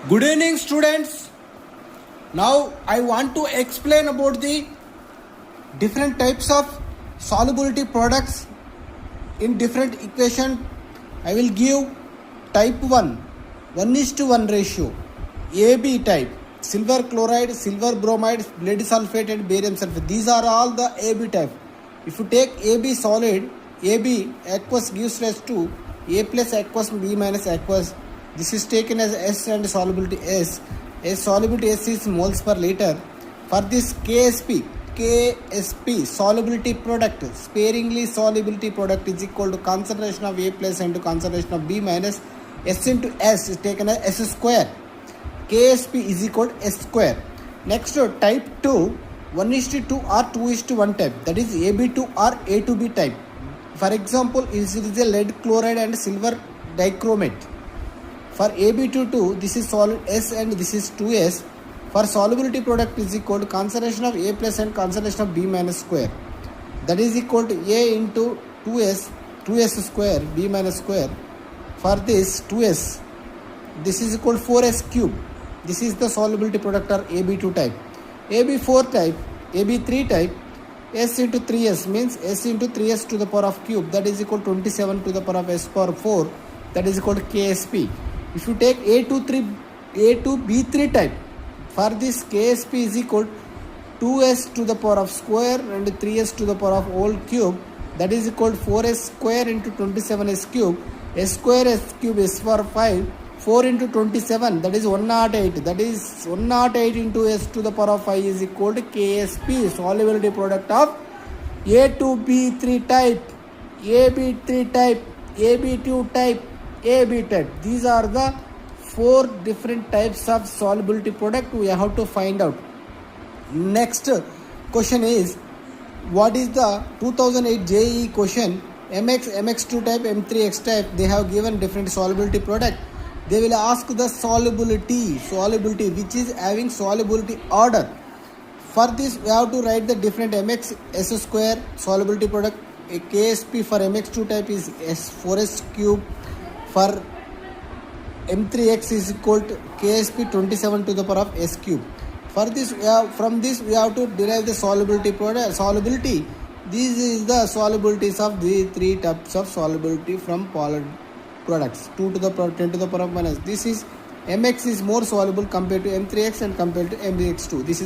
Good evening, students. Now I want to explain about the different types of solubility products in different equation. I will give type 1:1 ratio, AB type, silver chloride, silver bromide, lead sulfate and barium sulfate. These are all the AB type. If you take AB solid, AB aqueous gives rise to A plus aqueous, B minus aqueous. This is taken as S and solubility S. A solubility S is moles per liter. For this KSP solubility product, sparingly solubility product is equal to concentration of A plus into concentration of B minus. S into S is taken as S square. KSP is equal to S square. Next, type 2, 1:2 or 2:1 type, that is AB2 or A to B type. For example, it is a lead chloride and silver dichromate. For AB22, this is solid S and this is 2S. For solubility product is equal to concentration of A plus and concentration of B minus square. That is equal to A into 2S square, B minus square. For this 2S, this is equal to 4S cube. This is the solubility product or AB2 type. AB4 type, AB3 type, S into 3S means S into 3S to the power of cube, that is equal to 27 to the power of S power 4, that is equal to KSP. If you take A2B3 type, for this KSP is equal to 2S to the power of square and 3S to the power of whole cube, that is equal to 4S square into 27S cube. S square S cube is for 5, 4 into 27, that is 108, that is 108 into S to the power of 5 is equal to KSP, solubility product of A2B3 type, AB3 type, AB2 type, AB type. These are the 4 different types of solubility product we have to find out. Next question is, what is the 2008 JEE question? MX, MX2 type, M3X type, they have given different solubility product. They will ask the solubility which is having solubility order. For this we have to write the different MX S square solubility product. A KSP for MX2 type is S4S cube. For M3X is equal to KSP 27 to the power of S cube. For this from this we have to derive the solubility product. Solubility. This is the solubilities of the 3 types of solubility from polar products. 2 to the power 10 to the power of minus. This is MX is more soluble compared to M3X and compared to MX2. This is